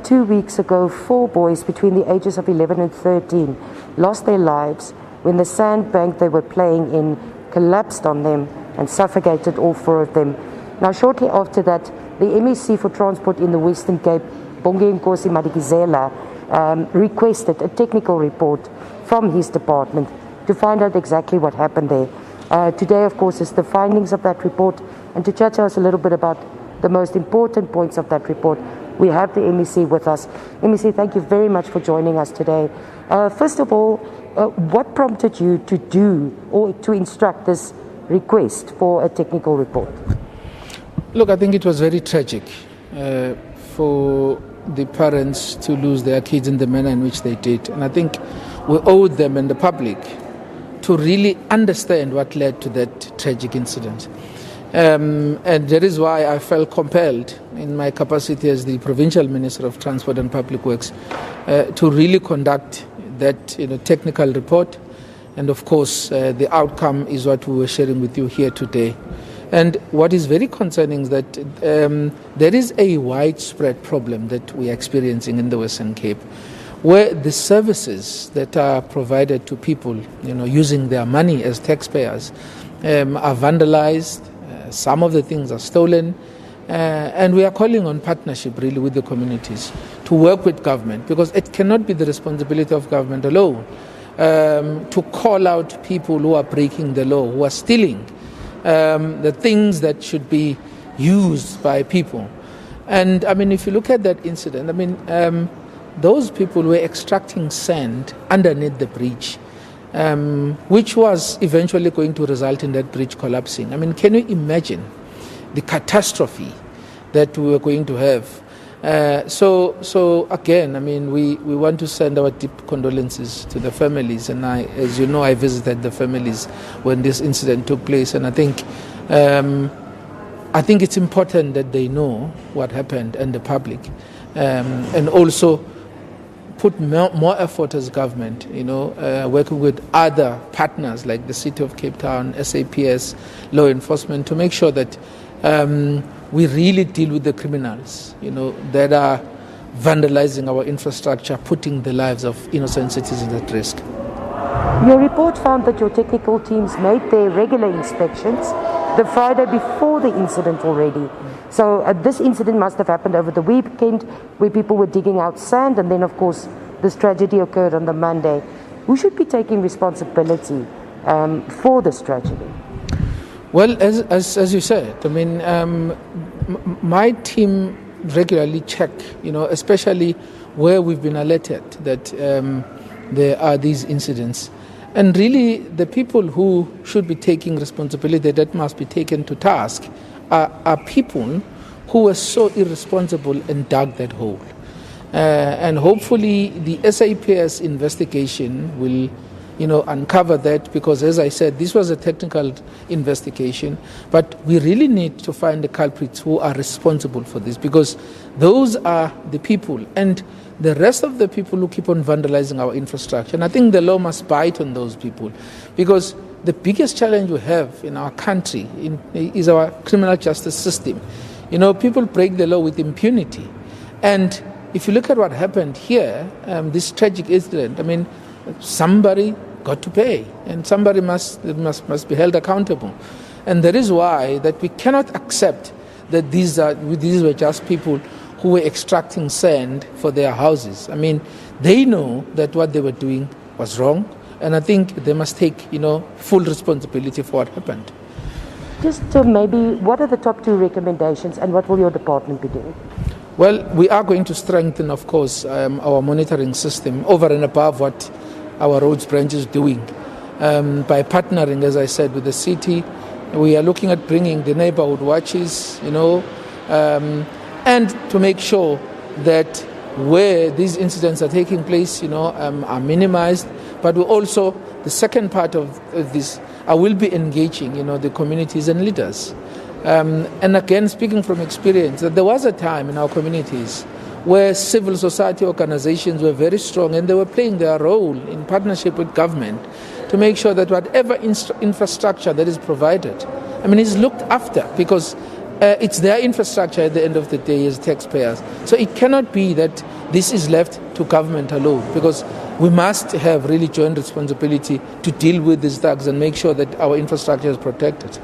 2 weeks ago, 4 boys between the ages of 11 and 13 lost their lives when the sandbank they were playing in collapsed on them and suffocated all 4 of them. Now, shortly after that, the MEC for Transport in the Western Cape, Bonginkosi Madikizela, requested a technical report from his department to find out exactly what happened there. Today, of course, is the findings of that report, and to chat to us a little bit about the most important points of that report, we have the MEC with us. MEC, thank you very much for joining us today. First of all, what prompted you to do or to instruct this request for a technical report? Look, I think it was very tragic for the parents to lose their kids in the manner in which they did. And I think we owed them and the public to really understand what led to that tragic incident. And that is why I felt compelled in my capacity as the Provincial Minister of Transport and Public Works to really conduct that technical report. And of course, the outcome is what we were sharing with you here today. And what is very concerning is that there is a widespread problem that we are experiencing in the Western Cape, where the services that are provided to people, using their money as taxpayers, are vandalized. Some of the things are stolen, and we are calling on partnership really with the communities to work with government, because it cannot be the responsibility of government alone to call out people who are breaking the law, who are stealing the things that should be used by people. And I mean, if you look at that incident, I mean, those people were extracting sand underneath the bridge, which was eventually going to result in that bridge collapsing. I mean, can you imagine the catastrophe that we were going to have? So again, I mean, we want to send our deep condolences to the families. And as you know, I visited the families when this incident took place. And I think it's important that they know what happened, and the public, and also put more effort as government, working with other partners like the City of Cape Town, SABC, law enforcement, to make sure that we really deal with the criminals, that are vandalizing our infrastructure, putting the lives of innocent citizens at risk. Your report found that your technical teams made their regular inspections the Friday before the incident already. So this incident must have happened over the weekend, where people were digging out sand, and then of course this tragedy occurred on the Monday. Who should be taking responsibility for this tragedy? Well, as you said, I mean, my team regularly check, especially where we've been alerted that there are these incidents. And really, the people who should be taking responsibility, that must be taken to task, are people who were so irresponsible and dug that hole. And hopefully the SABC investigation will uncover that, because as I said, this was a technical investigation, but we really need to find the culprits who are responsible for this, because those are the people and the rest of the people who keep on vandalizing our infrastructure. And I think the law must bite on those people, because the biggest challenge we have in our country is our criminal justice system. People break the law with impunity. And if you look at what happened here, this tragic incident, I mean, somebody got to pay, and somebody must be held accountable. And that is why that we cannot accept that these were just people who were extracting sand for their houses. I mean, they know that what they were doing was wrong, and I think they must take, full responsibility for what happened. Just maybe, what are the top 2 recommendations, and what will your department be doing? Well, we are going to strengthen, of course, our monitoring system over and above what our roads branch is doing. By partnering, as I said, with the city, we are looking at bringing the neighborhood watches, and to make sure that where these incidents are taking place, are minimized. But we also, the second part of this, I will be engaging, the communities and leaders. And again, speaking from experience, that there was a time in our communities where civil society organizations were very strong, and they were playing their role in partnership with government to make sure that whatever infrastructure that is provided, is looked after, because it's their infrastructure at the end of the day as taxpayers. So it cannot be that This is left to government alone, because we must have really joint responsibility to deal with these thugs and make sure that our infrastructure is protected.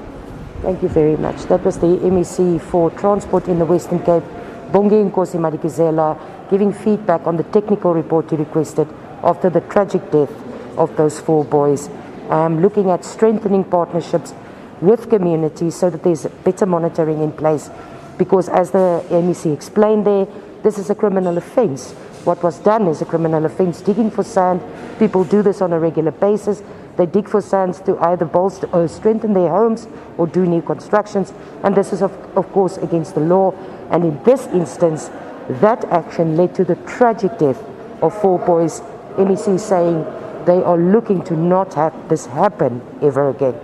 Thank you very much. That was the MEC for Transport in the Western Cape, Bonginkosi Madikizela, giving feedback on the technical report he requested after the tragic death of those 4 boys, looking at strengthening partnerships with communities so that there's better monitoring in place, because as the MEC explained there, this is a criminal offence. What was done is a criminal offence. Digging for sand, people do this on a regular basis. They dig for sands to either bolster or strengthen their homes or do new constructions, and this is of course against the law. And in this instance, that action led to the tragic death of 4 boys. MEC saying they are looking to not have this happen ever again.